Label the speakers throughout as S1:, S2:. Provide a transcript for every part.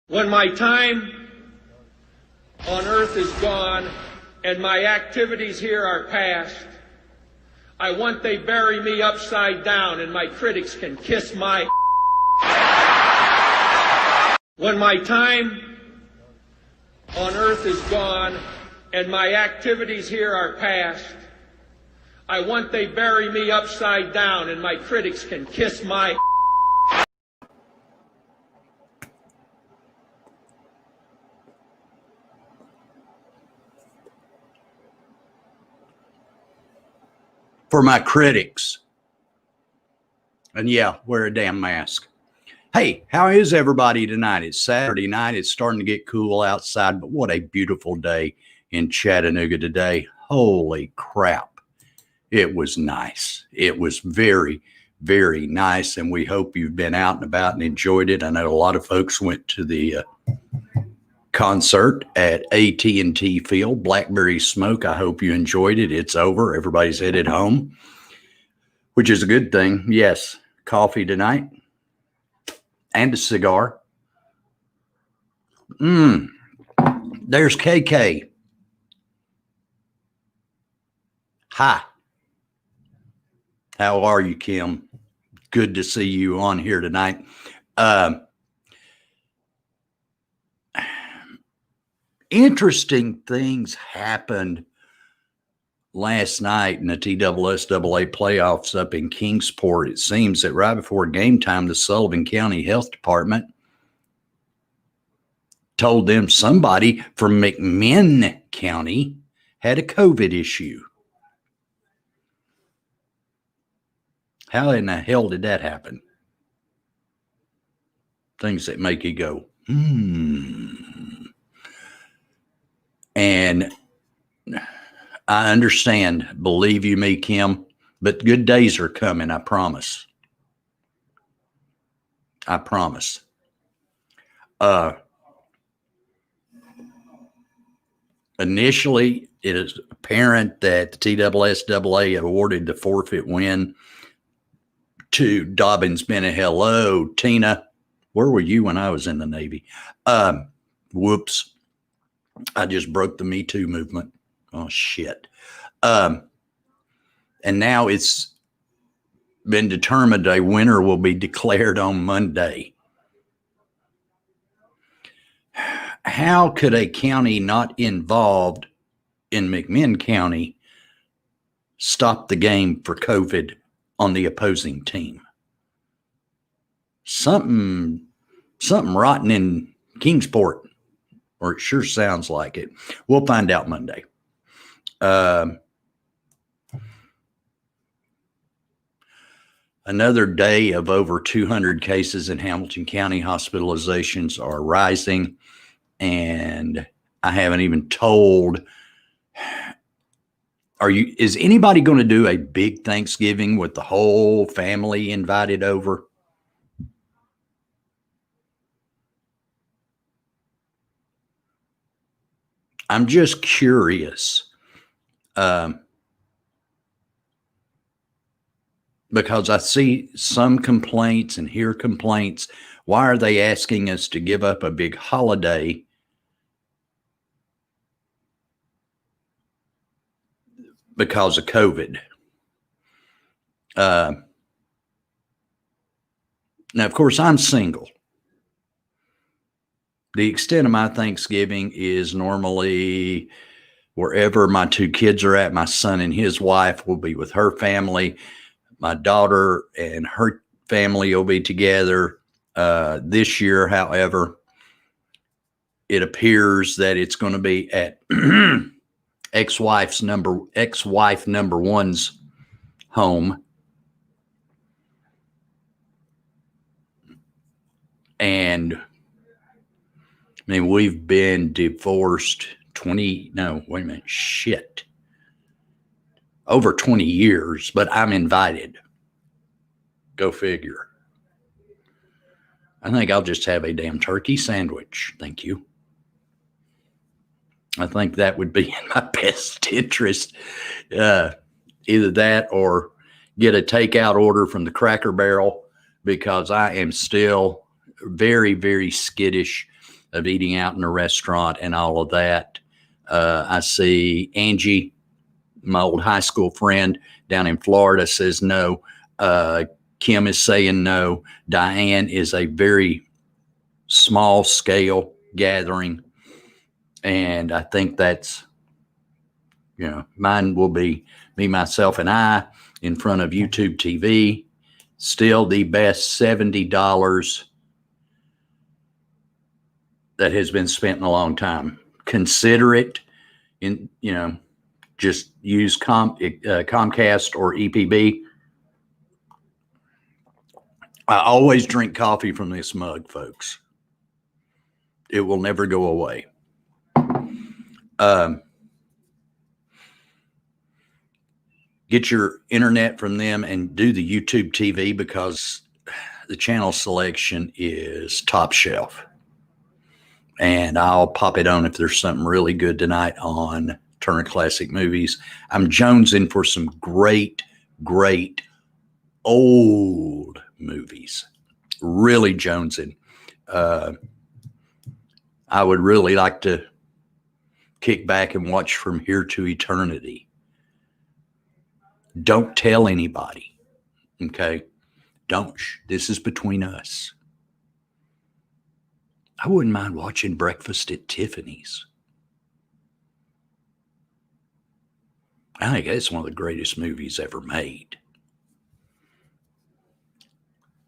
S1: When my time on earth is gone and my activities here are past, I want they bury me upside down and my critics can kiss my. When my time on earth is gone and my activities here are past, I want they bury me upside down and my critics can kiss my.
S2: For my critics. And yeah, wear a damn mask. Hey, how is everybody tonight? It's Saturday night. It's starting to get cool outside, but what a beautiful day in Chattanooga today. Holy crap. It was nice. It was very, very nice. And we hope you've been out and about and enjoyed it. I know a lot of folks went to the concert at AT&T Field, Blackberry Smoke. I hope you enjoyed it. It's over. Everybody's headed home, which is a good thing. Yes, coffee tonight and a cigar. There's KK. Hi. How are you, Kim? Good to see you on here tonight. Interesting things happened last night in the TSSAA playoffs up in Kingsport. It seems that right before game time, the Sullivan County Health Department told them somebody from McMinn County had a COVID issue. How in the hell did that happen? Things that make you go, And I understand, believe you me, Kim, but good days are coming, I promise. I promise. Initially, it is apparent that the TSSAA had awarded the forfeit win to Dobbins Bennett. Hello, Tina. Where were you when I was in the Navy? Whoops. I just broke the Me Too movement. Oh, shit. And now it's been determined a winner will be declared on Monday. How could a county not involved in McMinn County stop the game for COVID on the opposing team? Something rotten in Kingsport. Or it sure sounds like it. We'll find out Monday. Another day of over 200 cases in Hamilton County. Hospitalizations are rising. And I haven't even told. Is anybody going to do a big Thanksgiving with the whole family invited over? I'm just curious because I see some complaints and hear complaints. Why are they asking us to give up a big holiday because of COVID? Now, of course, I'm single. The extent of my Thanksgiving is normally wherever my two kids are at. My son and his wife will be with her family. My daughter and her family will be together. This year, however, it appears that it's going to be at ex-wife number one's home. And I mean, we've been divorced over 20 years, but I'm invited. Go figure. I think I'll just have a damn turkey sandwich. Thank you. I think that would be in my best interest. Either that or get a takeout order from the Cracker Barrel, because I am still very, very skittish of eating out in a restaurant and all of that. I see Angie, my old high school friend down in Florida, says no. Kim is saying no. Diane is a very small scale gathering. And I think that's, mine will be me, myself, and I in front of YouTube TV. Still the best $70 that has been spent in a long time. Consider it just use Comcast or EPB. I always drink coffee from this mug, folks. It will never go away. Get your internet from them and do the YouTube TV, because the channel selection is top shelf. And I'll pop it on if there's something really good tonight on Turner Classic Movies. I'm jonesing for some great, great old movies. Really jonesing. I would really like to kick back and watch From Here to Eternity. Don't tell anybody. Okay? Don't. This is between us. I wouldn't mind watching Breakfast at Tiffany's. I think that's one of the greatest movies ever made.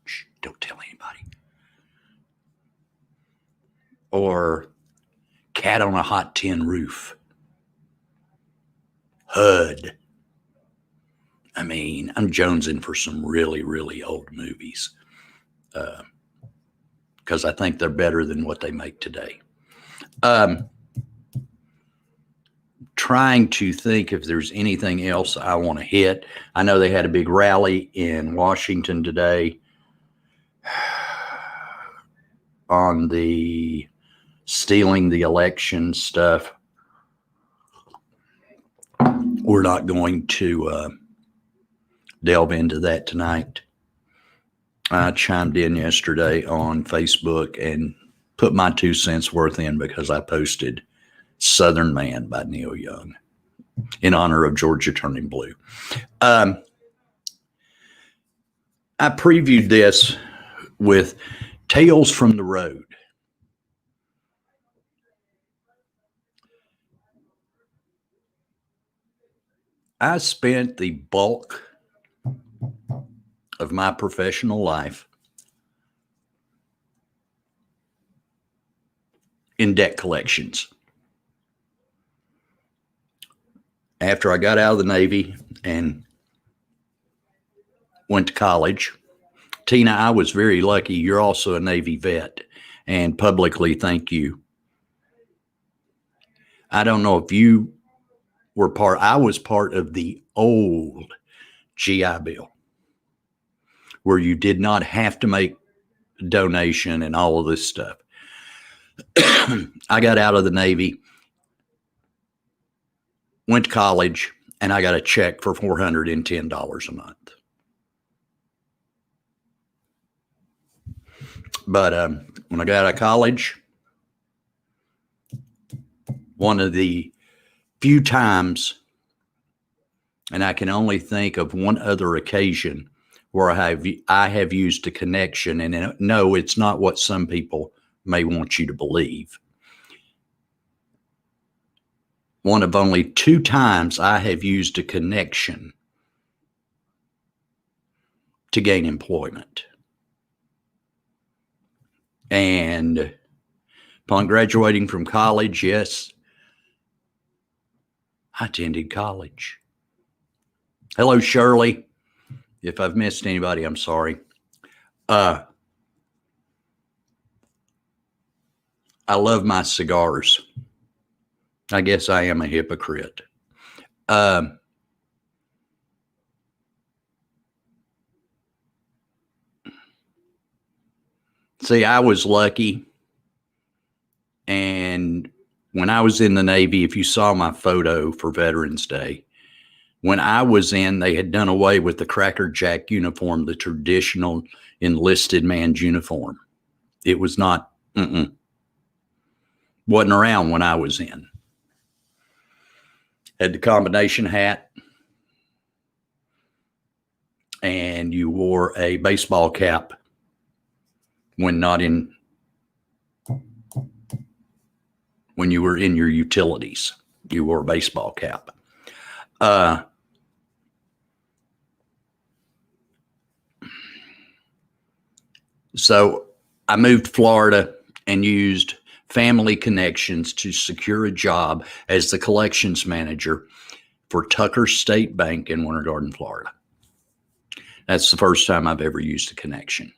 S2: Shh, don't tell anybody. Or Cat on a Hot Tin Roof. HUD. I mean, I'm jonesing for some really, really old movies. Because I think they're better than what they make today. Trying to think if there's anything else I want to hit. I know they had a big rally in Washington today on the stealing the election stuff. We're not going to delve into that tonight. I chimed in yesterday on Facebook and put my 2 cents worth in because I posted Southern Man by Neil Young in honor of Georgia turning blue. I previewed this with Tales from the Road. I spent the bulk of my professional life in debt collections. After I got out of the Navy and went to college, Tina, I was very lucky. You're also a Navy vet, and publicly thank you. I don't know if you were I was part of the old GI Bill, where you did not have to make a donation and all of this stuff. I got out of the Navy, went to college, and I got a check for $410 a month. But when I got out of college, one of the few times, and I can only think of one other occasion where I have used a connection, and no, it's not what some people may want you to believe. One of only 2 times I have used a connection to gain employment. And upon graduating from college, yes, I attended college. Hello, Shirley. If I've missed anybody, I'm sorry. I love my cigars. I guess I am a hypocrite. See, I was lucky. And when I was in the Navy, if you saw my photo for Veterans Day, when I was in, they had done away with the Cracker Jack uniform, the traditional enlisted man's uniform. It was not, Wasn't around when I was in. Had the combination hat, and you wore a baseball cap when you were in your utilities. You wore a baseball cap. So I moved to Florida and used family connections to secure a job as the collections manager for Tucker State Bank in Winter Garden, Florida. That's the first time I've ever used a connection.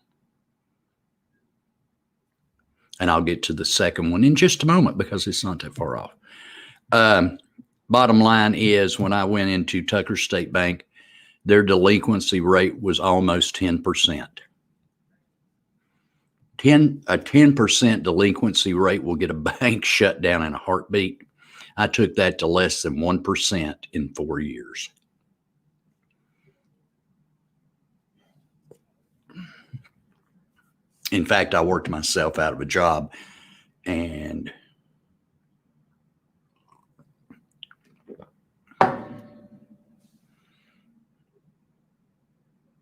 S2: And I'll get to the second one in just a moment because it's not that far off. Bottom line is, when I went into Tucker State Bank, their delinquency rate was almost 10%. A 10% delinquency rate will get a bank shut down in a heartbeat. I took that to less than 1% in 4 years. In fact, I worked myself out of a job, and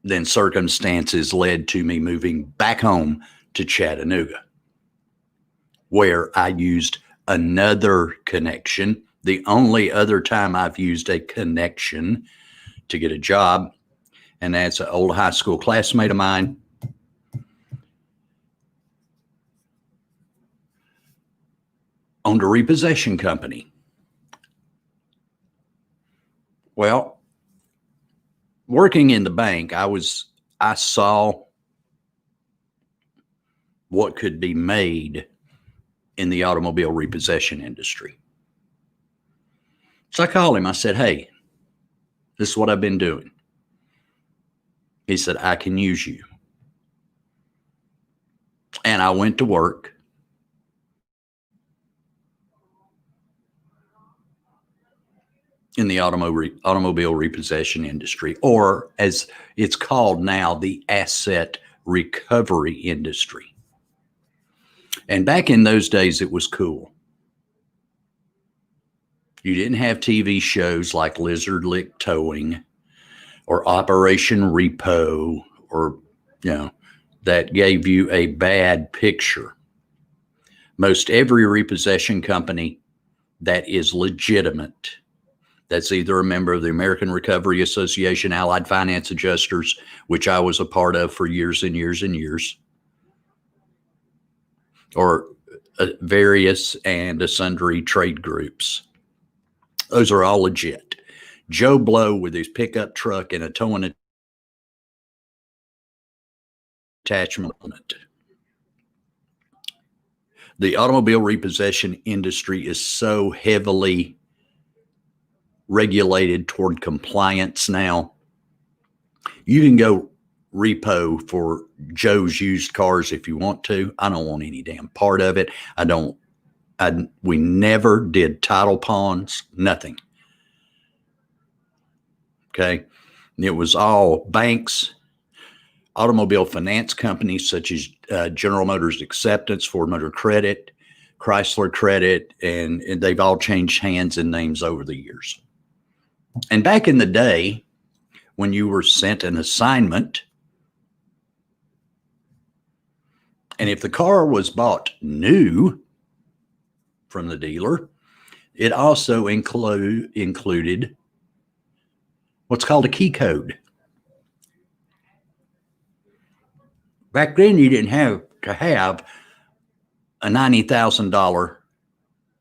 S2: then circumstances led to me moving back home to Chattanooga, where I used another connection. The only other time I've used a connection to get a job, and that's an old high school classmate of mine. Owned a repossession company. Well, working in the bank, I saw what could be made in the automobile repossession industry. So I called him. I said, "Hey, this is what I've been doing." He said, "I can use you." And I went to work. In the automobile repossession industry, or as it's called now, the asset recovery industry. And back in those days, it was cool. You didn't have TV shows like Lizard Lick Towing or Operation Repo, or, that gave you a bad picture. Most every repossession company that is legitimate, that's either a member of the American Recovery Association, Allied Finance Adjusters, which I was a part of for years and years and years, or various and sundry trade groups. Those are all legit. Joe Blow with his pickup truck and a towing attachment. The automobile repossession industry is so heavily regulated toward compliance now. You can go repo for Joe's used cars if you want to. I don't want any damn part of it. We never did title pawns, nothing. Okay. It was all banks, automobile finance companies such as General Motors Acceptance, Ford Motor Credit, Chrysler Credit, and they've all changed hands and names over the years. And back in the day, when you were sent an assignment, and if the car was bought new from the dealer, it also included what's called a key code. Back then, you didn't have to have a $90,000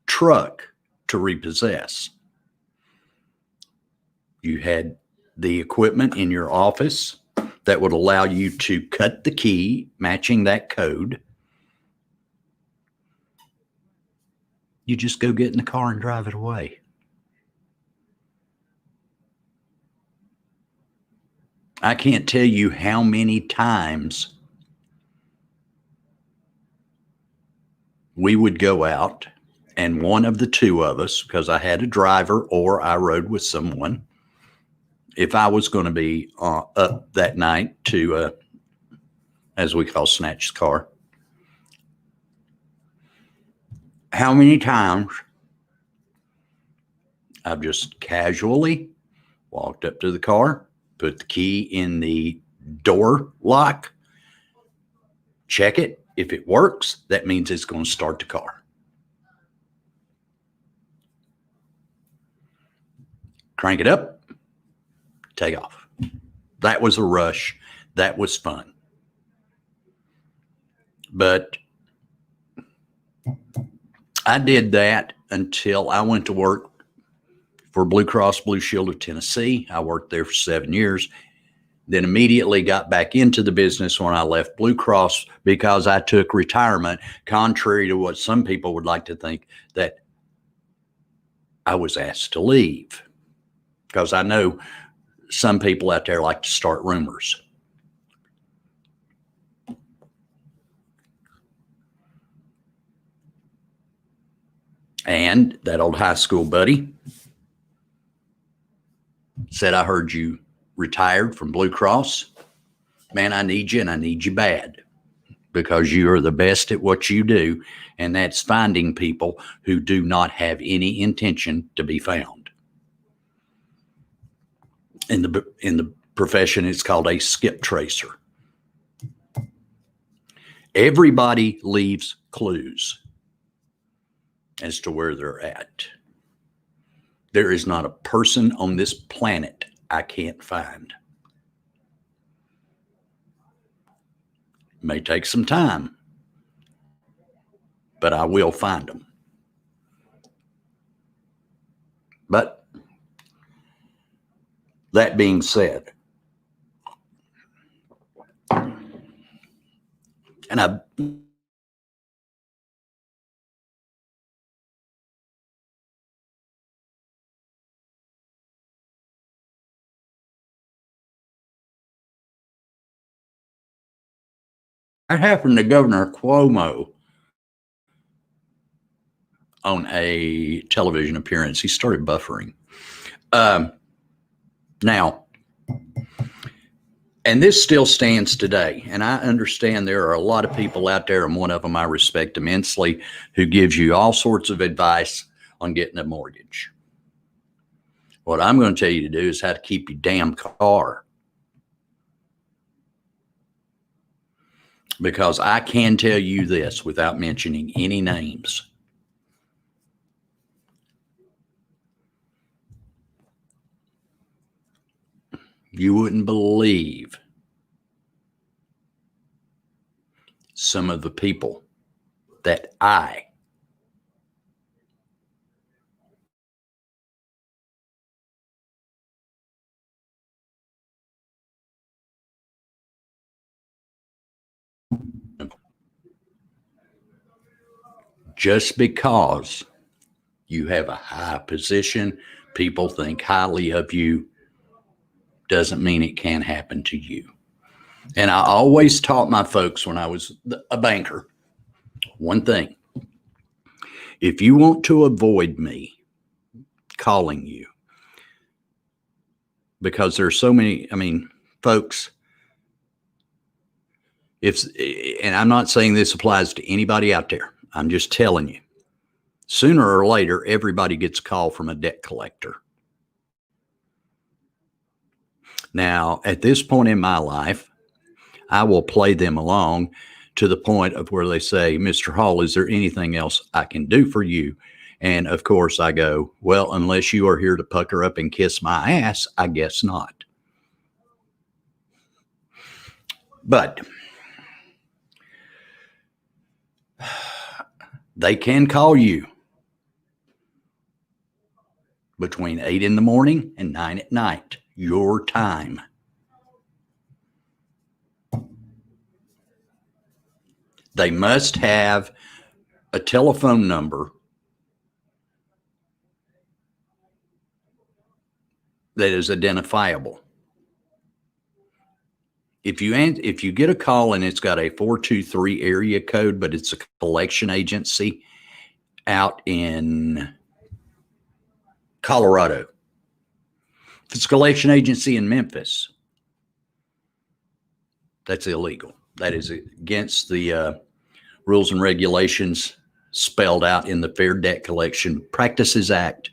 S2: truck to repossess. You had the equipment in your office that would allow you to cut the key matching that code. You just go get in the car and drive it away. I can't tell you how many times we would go out, and one of the two of us, because I had a driver or I rode with someone, if I was going to be up that night to, as we call, snatch the car, how many times I've just casually walked up to the car, put the key in the door lock, check it. If it works, that means it's going to start the car. Crank it up, take off. That was a rush. That was fun. But I did that until I went to work for Blue Cross Blue Shield of Tennessee. I worked there for 7 years, then immediately got back into the business when I left Blue Cross because I took retirement, contrary to what some people would like to think, that I was asked to leave. Because I know some people out there like to start rumors. And that old high school buddy said, I heard you retired from Blue Cross. Man, I need you, and I need you bad, because you are the best at what you do, and that's finding people who do not have any intention to be found. In the profession, it's called a skip tracer. Everybody leaves clues as to where they're at. There is not a person on this planet I can't find. It may take some time, but I will find them. But that being said, and I happened to Governor Cuomo on a television appearance. He started buffering. Now, and this still stands today, and I understand there are a lot of people out there, and one of them I respect immensely, who gives you all sorts of advice on getting a mortgage. What I'm going to tell you to do is how to keep your damn car. Because I can tell you this without mentioning any names. You wouldn't believe some of the people that I just because you have a high position, people think highly of you, doesn't mean it can happen to you. And I always taught my folks when I was a banker, one thing: if you want to avoid me calling you, because there's so many, folks, and I'm not saying this applies to anybody out there, I'm just telling you, sooner or later, everybody gets a call from a debt collector. Now, at this point in my life, I will play them along to the point of where they say, Mr. Hall, is there anything else I can do for you? And of course I go, well, unless you are here to pucker up and kiss my ass, I guess not. But they can call you between 8 in the morning and 9 at night, your time. They must have a telephone number that is identifiable. If you get a call and it's got a 423 area code, but it's a collection agency out in Colorado, if it's a collection agency in Memphis, that's illegal. That is against the rules and regulations spelled out in the Fair Debt Collection Practices Act,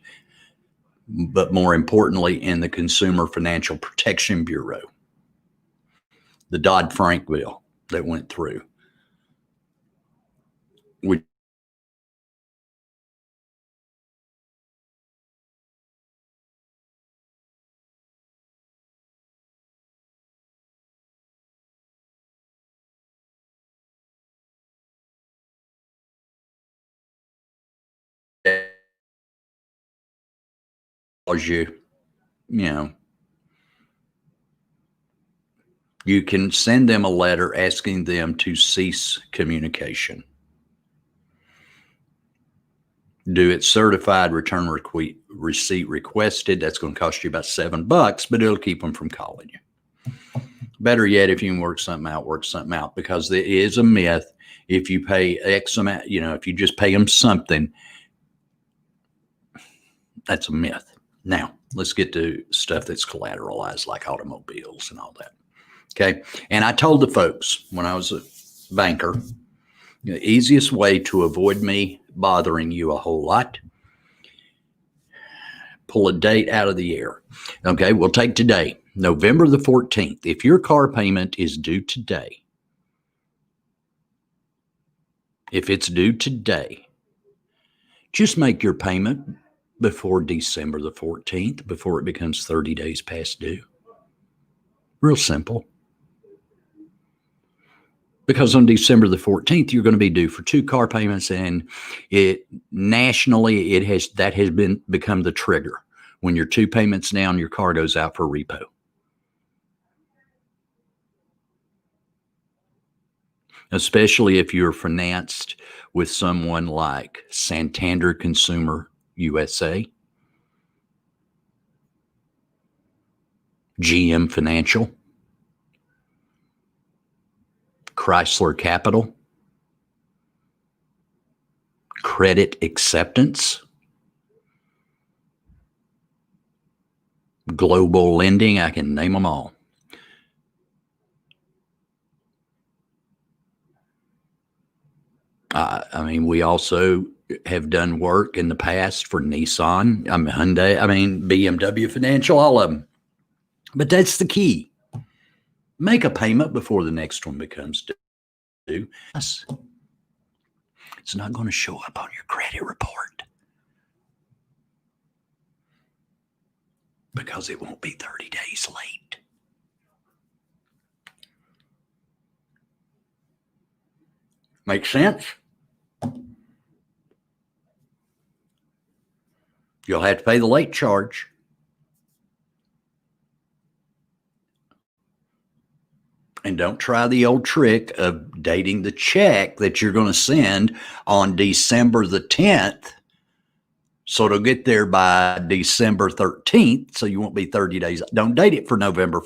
S2: but more importantly, in the Consumer Financial Protection Bureau, the Dodd-Frank bill that went through. We you can send them a letter asking them to cease communication. Do it certified, return receipt requested. That's going to cost you about $7, but it'll keep them from calling you. Better yet, if you can work something out, because there is a myth. If you pay X amount, if you just pay them something, that's a myth. Now, let's get to stuff that's collateralized, like automobiles and all that. Okay. And I told the folks when I was a banker, the easiest way to avoid me bothering you a whole lot, pull a date out of the air. Okay. We'll take today, November the 14th. If your car payment is due today, if it's due today, just make your payment before December the 14th, before it becomes 30 days past due. Real simple. Because on December the 14th, you're going to be due for 2 car payments, and nationally has become the trigger. When you're 2 payments down, your car goes out for repo. Especially if you're financed with someone like Santander Consumer USA, GM Financial, Chrysler Capital, Credit Acceptance, Global Lending. I can name them all. We also have done work in the past for Nissan, Hyundai, BMW Financial, all of them. But that's the key. Make a payment before the next one becomes due. It's not going to show up on your credit report because it won't be 30 days late. Make sense? You'll have to pay the late charge. And don't try the old trick of dating the check that you're going to send on December the 10th. So it'll get there by December 13th. So you won't be 30 days. Don't date it for November.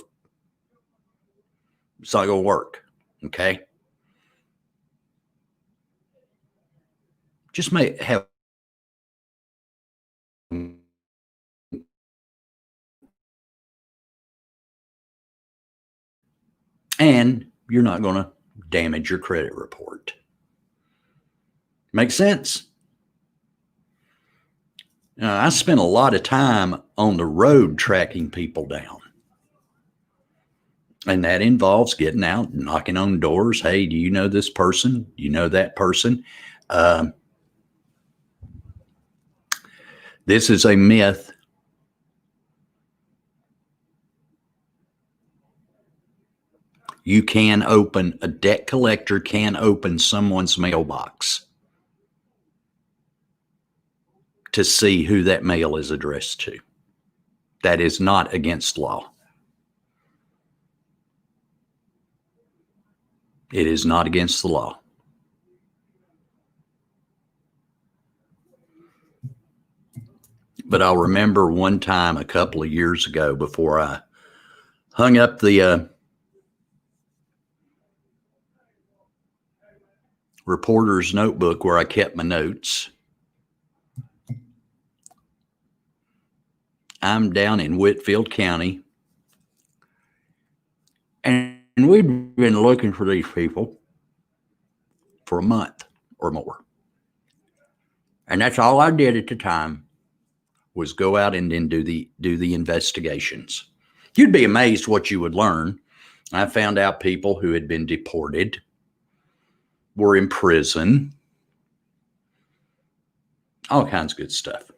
S2: It's not going to work. Okay. Just may have. And you're not going to damage your credit report. Make sense? Now, I spent a lot of time on the road tracking people down. And that involves getting out, knocking on doors. Hey, do you know this person? Do you know that person? This is a myth. You can open, a debt collector can open someone's mailbox to see who that mail is addressed to. That is not against law. It is not against the law. But I'll remember one time a couple of years ago before I hung up the reporter's notebook where I kept my notes. I'm down in Whitfield County, and we've been looking for these people for a month or more. And that's all I did at the time, was go out and then do the investigations. You'd be amazed what you would learn. I found out people who had been deported, were in prison, all kinds of good stuff.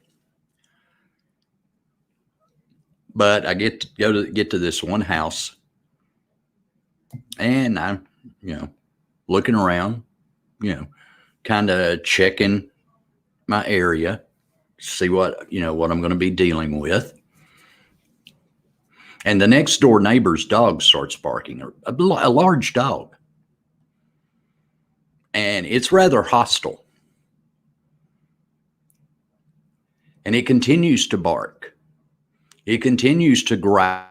S2: But I get to this one house, and I'm, looking around, kind of checking my area, see what I'm going to be dealing with. And the next door neighbor's dog starts barking, a large dog. And it's rather hostile. And it continues to bark. It continues to growl.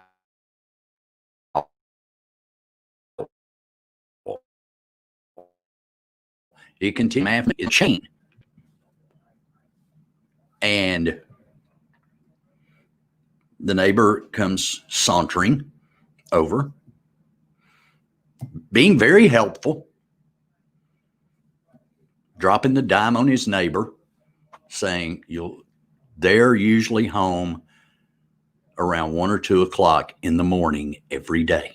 S2: It continues after its chain. And the neighbor comes sauntering over, being very helpful, dropping the dime on his neighbor, saying, they're usually home around 1 or 2 o'clock in the morning every day.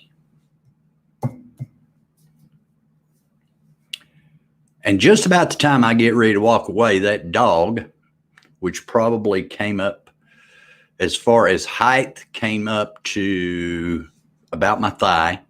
S2: And just about the time I get ready to walk away, that dog, which probably came up, as far as height, came up to about my thigh.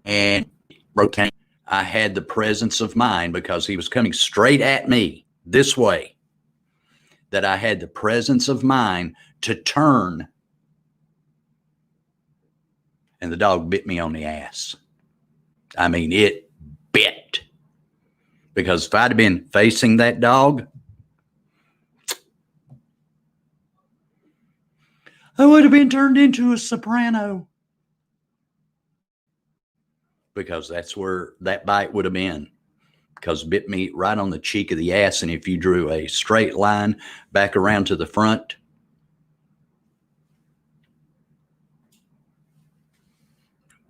S2: And rotating, I had the presence of mind, because he was coming straight at me this way, that I had the presence of mind to turn, and the dog bit me on the ass. I mean, it bit. Because if I'd have been facing that dog, I would have been turned into a soprano. Because that's where that bite would have been. Because it bit me right on the cheek of the ass. And if you drew a straight line back around to the front,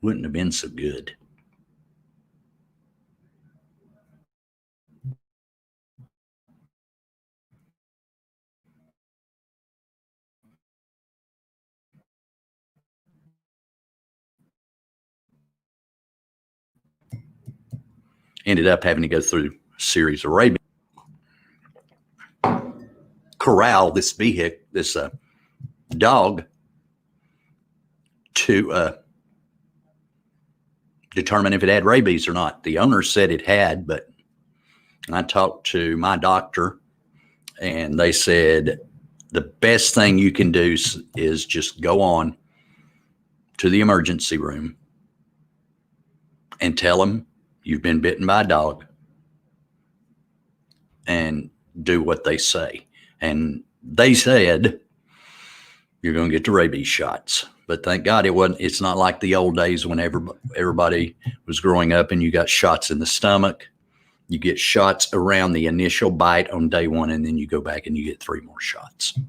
S2: wouldn't have been so good. Ended up having to go through a series of rabies. Corral this dog to determine if it had rabies or not. The owner said it had, but I talked to my doctor, and they said the best thing you can do is just go on to the emergency room and tell them you've been bitten by a dog, and do what they say. And they said you're going to get the rabies shots. But thank God it's not like the old days when everybody was growing up and you got shots in the stomach. You get shots around the initial bite on day 1, and then you go back and you get 3 more shots.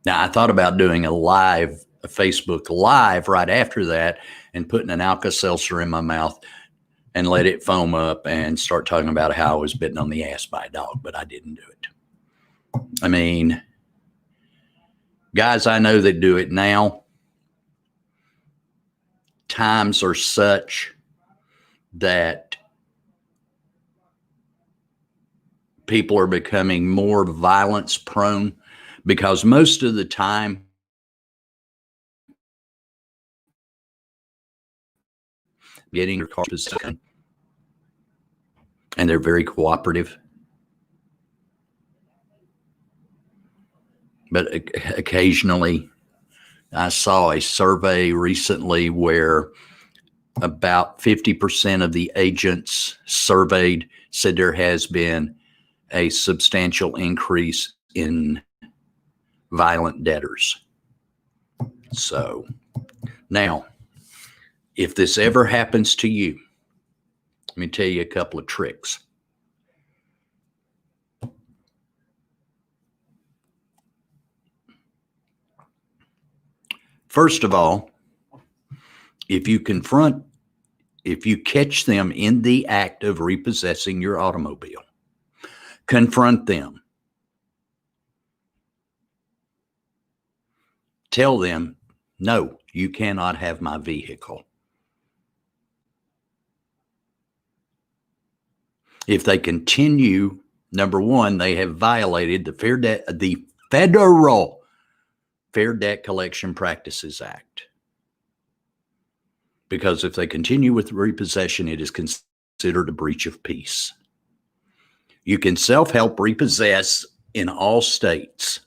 S2: Now, I thought about doing a Facebook Live right after that, and putting an Alka-Seltzer in my mouth and let it foam up and start talking about how I was bitten on the ass by a dog, but I didn't do it. I mean, guys I know that do it now, times are such that people are becoming more violence prone, because most of the time, getting your car position, and they're very cooperative. But occasionally, I saw a survey recently where about 50% of the agents surveyed said there has been a substantial increase in violent debtors. So now, if this ever happens to you, Let me tell you a couple of tricks. First of all, if you catch them in the act of repossessing your automobile, confront them. Tell them, no, you cannot have my vehicle. If they continue, number one, they have violated the federal Fair Debt Collection Practices Act. Because if they continue with repossession, it is considered a breach of peace. You can self-help repossess in all states.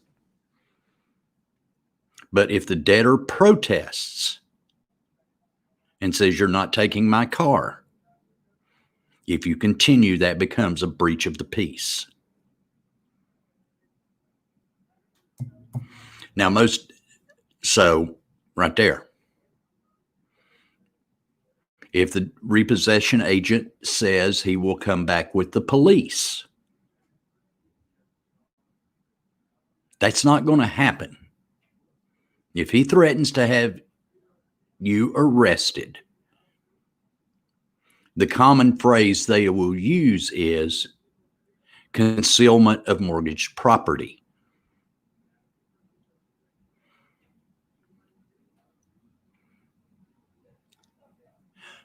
S2: But if the debtor protests and says, you're not taking my car, if you continue, that becomes a breach of the peace. Now, right there. If the repossession agent says he will come back with the police, that's not going to happen. If he threatens to have you arrested, the common phrase they will use is concealment of mortgaged property.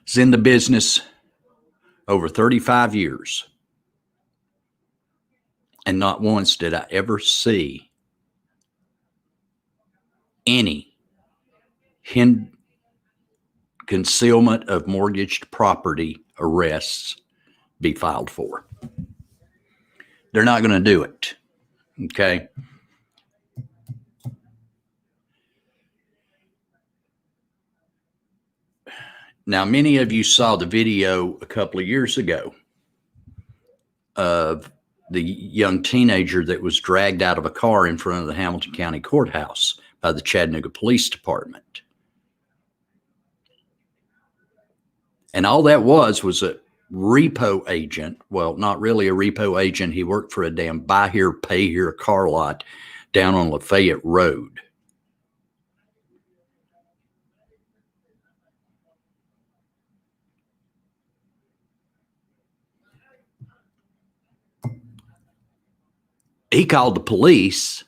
S2: It's in the business over 35 years. And not once did I ever see any concealment of mortgaged property arrests be filed for. They're not going to do it. Okay. Now, many of you saw the video a couple of years ago of the young teenager that was dragged out of a car in front of the Hamilton County Courthouse by the Chattanooga Police Department. And all that was a repo agent. Well, not really a repo agent. He worked for a damn buy here, pay here car lot down on Lafayette Road. He called the police,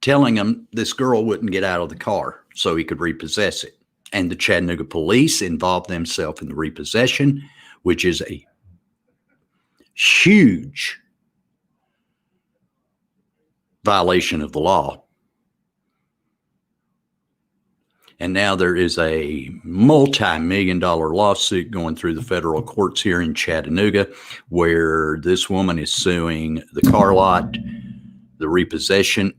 S2: telling them this girl wouldn't get out of the car so he could repossess it. And the Chattanooga police involved themselves in the repossession, which is a huge violation of the law. And now there is a multi-million-dollar lawsuit going through the federal courts here in Chattanooga, where this woman is suing the car lot, the repossession,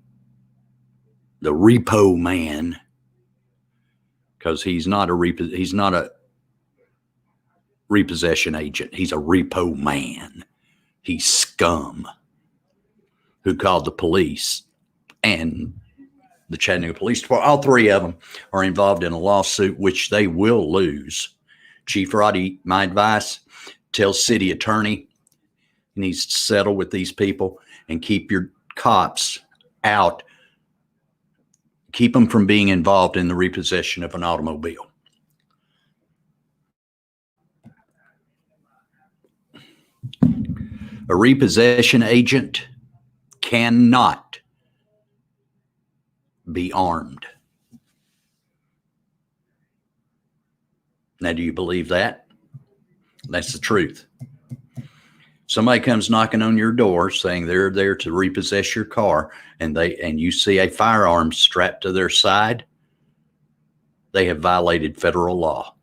S2: the repo man, because he's not a repossession agent. He's a repo man. He's scum who called the police and the Chattanooga Police Department. All three of them are involved in a lawsuit, which they will lose. Chief Roddy, my advice, tell city attorney he needs to settle with these people and keep your cops out. Keep them from being involved in the repossession of an automobile. A repossession agent cannot be armed. Now, do you believe that? That's the truth. Somebody comes knocking on your door saying they're there to repossess your car, and you see a firearm strapped to their side, they have violated federal law.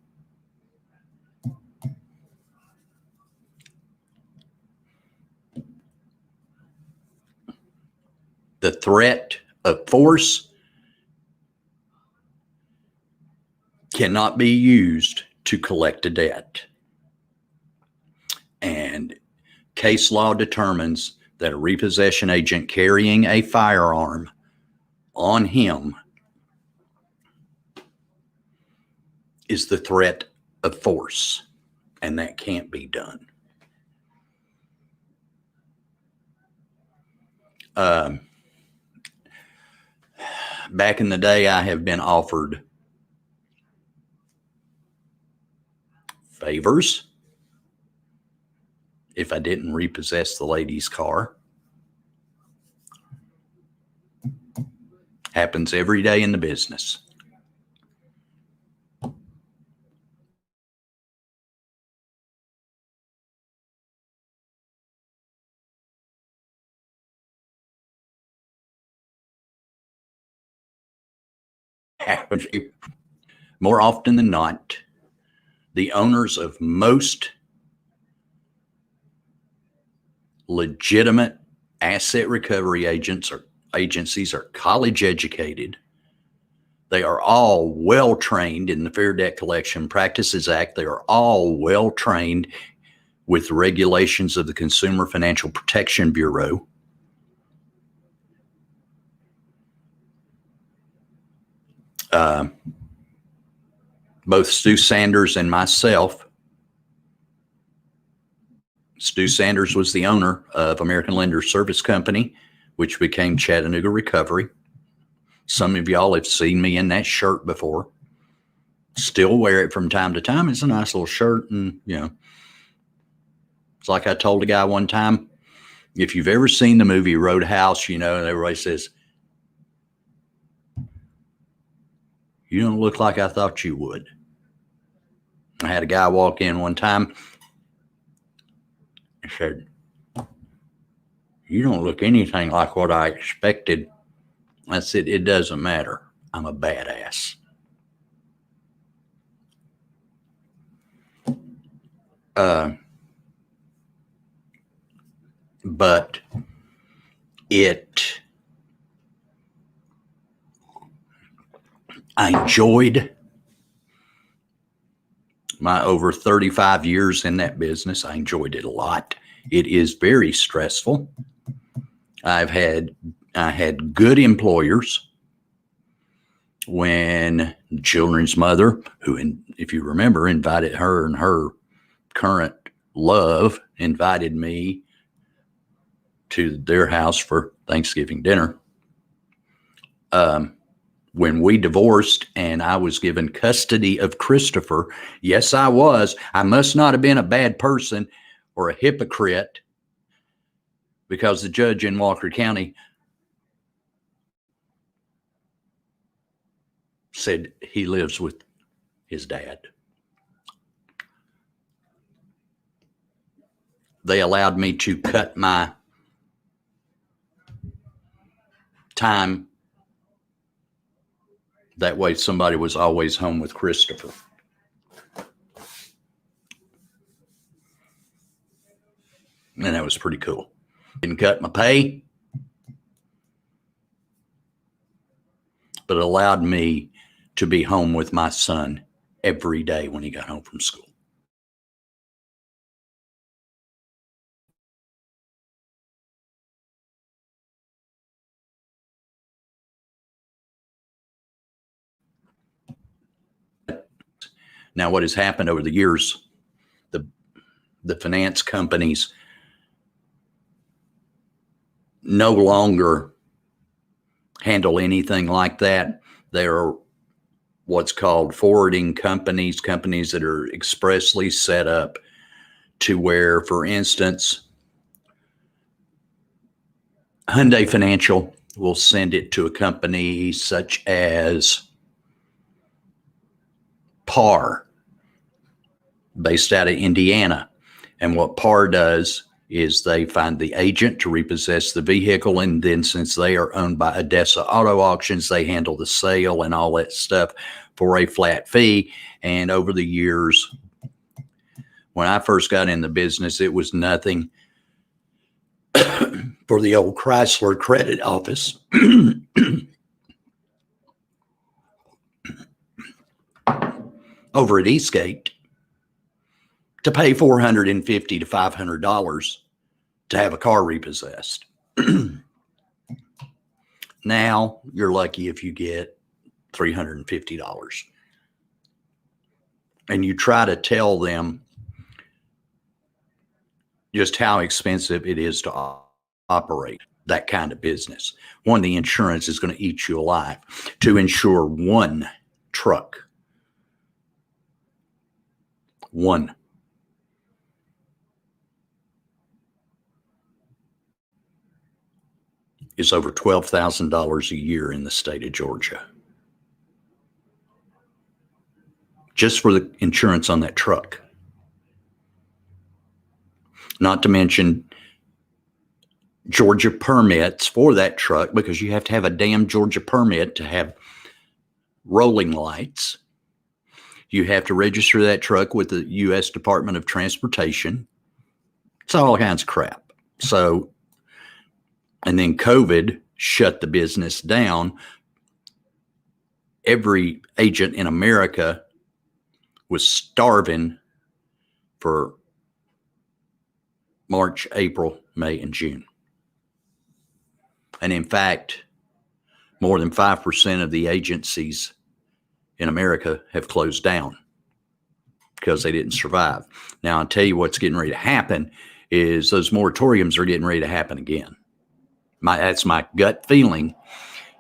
S2: The threat of force cannot be used to collect a debt. And case law determines that a repossession agent carrying a firearm on him is the threat of force, and that can't be done. Back in the day, I have been offered favors if I didn't repossess the lady's car. Happens every day in the business. Happens more often than not. The owners of most legitimate asset recovery agencies are college educated. They are all well trained in the Fair Debt Collection Practices Act. They are all well trained with the regulations of the Consumer Financial Protection Bureau. Both Stu Sanders and myself. Stu Sanders was the owner of American Lender Service Company, which became Chattanooga Recovery. Some of y'all have seen me in that shirt before. Still wear it from time to time. It's a nice little shirt. And, you know, it's like I told a guy one time, if you've ever seen the movie Roadhouse, you know, and everybody says, "You don't look like I thought you would." I had a guy walk in one time and said, "You don't look anything like what I expected." I said, "It doesn't matter. I'm a badass." But I enjoyed my over 35 years in that business. I enjoyed it a lot. It is very stressful. I had good employers. When the children's mother, who, if you remember, invited her and her current love, invited me to their house for Thanksgiving dinner. When we divorced and I was given custody of Christopher, yes, I was. I must not have been a bad person or a hypocrite, because the judge in Walker County said he lives with his dad. They allowed me to cut my time. That way somebody was always home with Christopher. And that was pretty cool. Didn't cut my pay, but it allowed me to be home with my son every day when he got home from school. Now, what has happened over the years, the finance companies no longer handle anything like that. They're what's called forwarding companies that are expressly set up to where, for instance, Hyundai Financial will send it to a company such as PAR, based out of Indiana. And what PAR does is they find the agent to repossess the vehicle, and then since they are owned by Odessa Auto Auctions, they handle the sale and all that stuff for a flat fee. And over the years, when I first got in the business, it was nothing for the old Chrysler credit office over at Eastgate to pay $450 to $500 to have a car repossessed. Now you're lucky if you get $350. and you try to tell them just how expensive it is to operate that kind of business. One, the insurance is going to eat you alive. To insure one truck, one, is over $12,000 a year in the state of Georgia. Just for the insurance on that truck. Not to mention Georgia permits for that truck, because you have to have a damn Georgia permit to have rolling lights. You have to register that truck with the U.S. Department of Transportation. It's all kinds of crap. So, and then COVID shut the business down. Every agent in America was starving for March, April, May, and June. And in fact, more than 5% of the agencies in America have closed down because they didn't survive. Now, I'll tell you what's getting ready to happen is those moratoriums are getting ready to happen again. That's my gut feeling,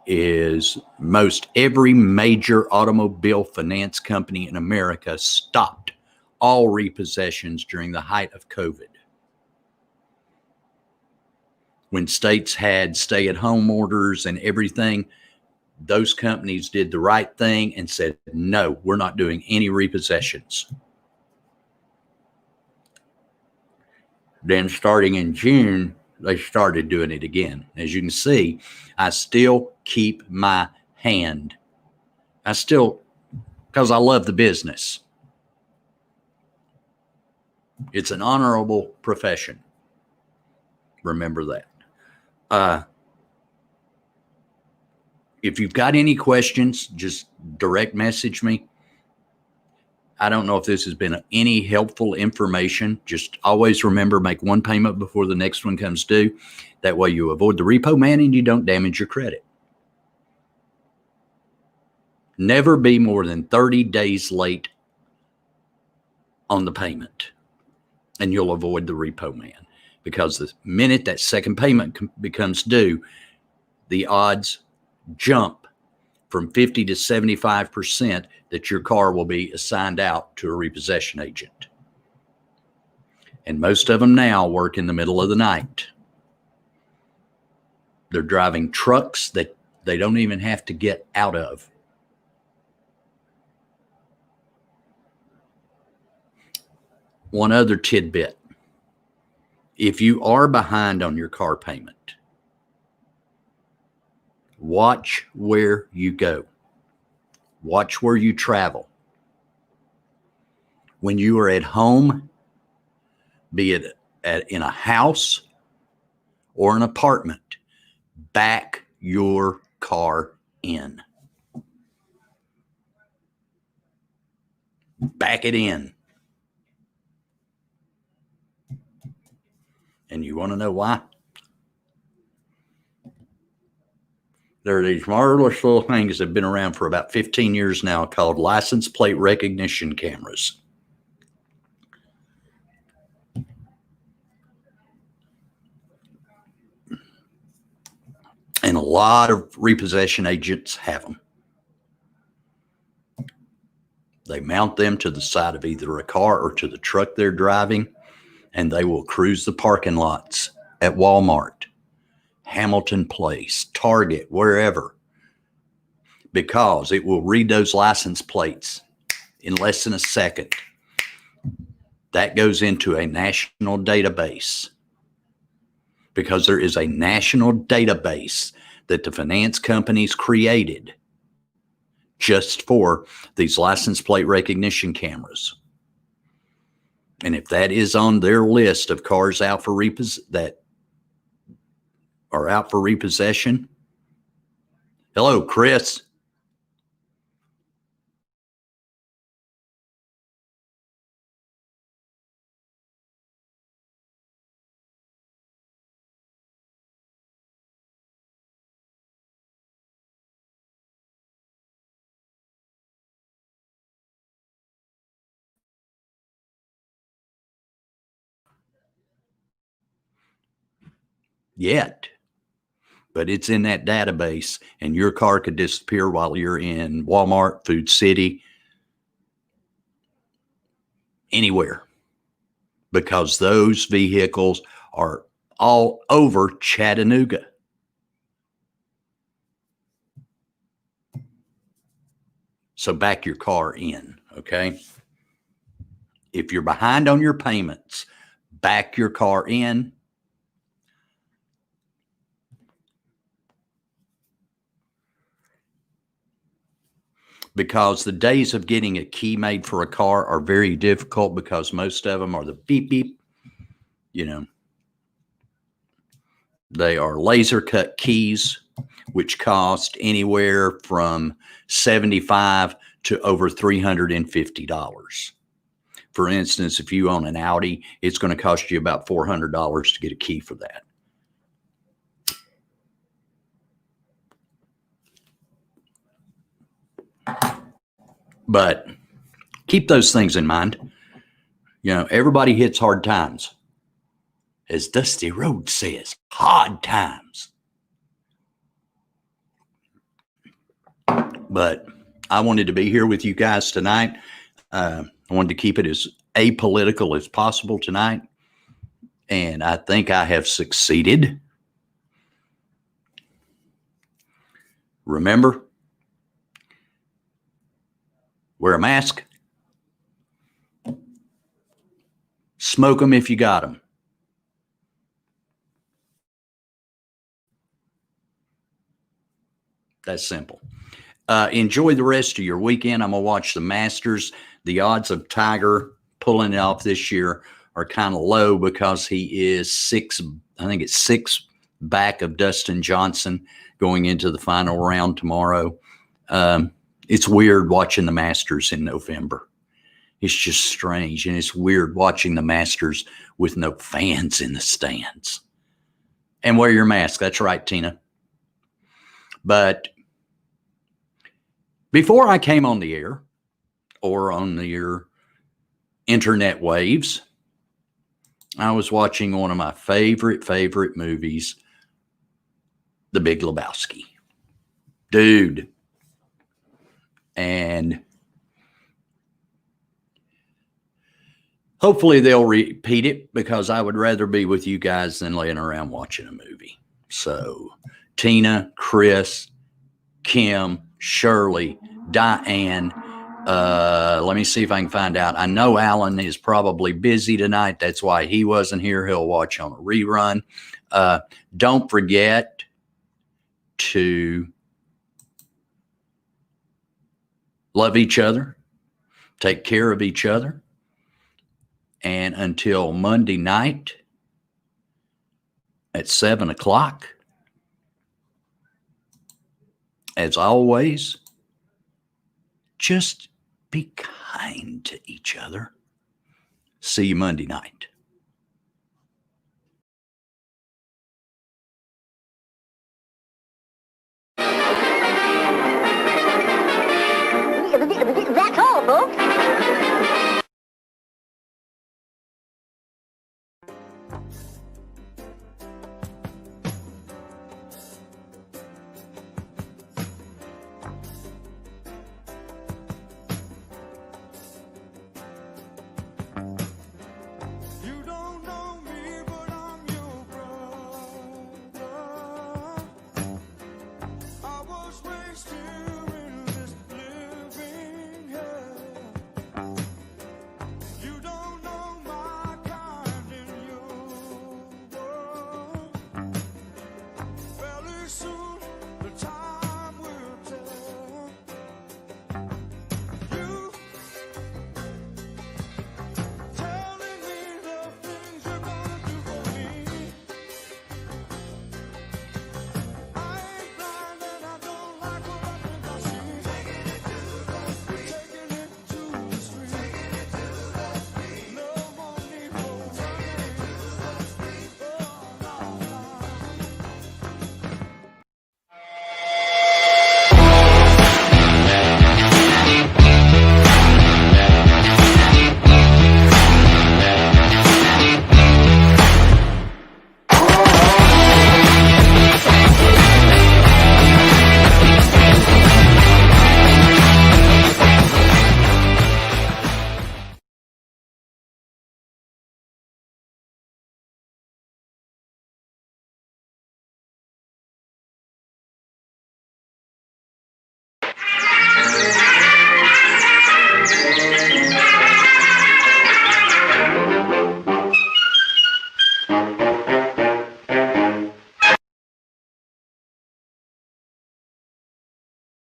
S2: is most every major automobile finance company in America stopped all repossessions during the height of COVID. When states had stay-at-home orders and everything, those companies did the right thing and said, no, we're not doing any repossessions. Then starting in June, they started doing it again. As you can see, I still keep my hand. Because I love the business. It's an honorable profession. Remember that. If you've got any questions, just direct message me. I don't know if this has been any helpful information. Just always remember, make one payment before the next one comes due. That way you avoid the repo man and you don't damage your credit. Never be more than 30 days late on the payment, and you'll avoid the repo man. Because the minute that second payment becomes due, the odds jump from 50 to 75% that your car will be assigned out to a repossession agent. And most of them now work in the middle of the night. They're driving trucks that they don't even have to get out of. One other tidbit. If you are behind on your car payment, watch where you go. Watch where you travel. When you are at home, be it in a house or an apartment, back your car in. Back it in. And you want to know why? There are these marvelous little things that have been around for about 15 years now called license plate recognition cameras. And a lot of repossession agents have them. They mount them to the side of either a car or to the truck they're driving, and they will cruise the parking lots at Walmart, Hamilton Place, Target, wherever, because it will read those license plates in less than a second. That goes into a national database, because there is a national database that the finance companies created just for these license plate recognition cameras. And if that is on their list of cars out for that are out for repossession, hello, Chris. yet, but it's in that database, and your car could disappear while you're in Walmart, Food City, anywhere, because those vehicles are all over Chattanooga. So back your car in, okay? If you're behind on your payments, back your car in. Because the days of getting a key made for a car are very difficult, because most of them are the beep, beep, they are laser cut keys, which cost anywhere from $75 to over $350. For instance, if you own an Audi, it's going to cost you about $400 to get a key for that. But keep those things in mind. Everybody hits hard times. As Dusty Rhodes says, hard times. But I wanted to be here with you guys tonight. I wanted to keep it as apolitical as possible tonight. And I think I have succeeded. Remember, wear a mask. Smoke them if you got them. That's simple. Enjoy the rest of your weekend. I'm going to watch the Masters. The odds of Tiger pulling it off this year are kind of low, because he is six back of Dustin Johnson going into the final round tomorrow. It's weird watching the Masters in November. It's just strange. And it's weird watching the Masters with no fans in the stands. And wear your mask. That's right, Tina. But before I came on the air, or on your internet waves, I was watching one of my favorite movies, The Big Lebowski. Dude. And hopefully they'll repeat it, because I would rather be with you guys than laying around watching a movie. So Tina, Chris, Kim, Shirley, Diane, let me see if I can find out. I know Alan is probably busy tonight. That's why he wasn't here. He'll watch on a rerun. Don't forget to love each other, take care of each other. And until Monday night at 7 o'clock, as always, just be kind to each other. See you Monday night.
S3: That's all, folks.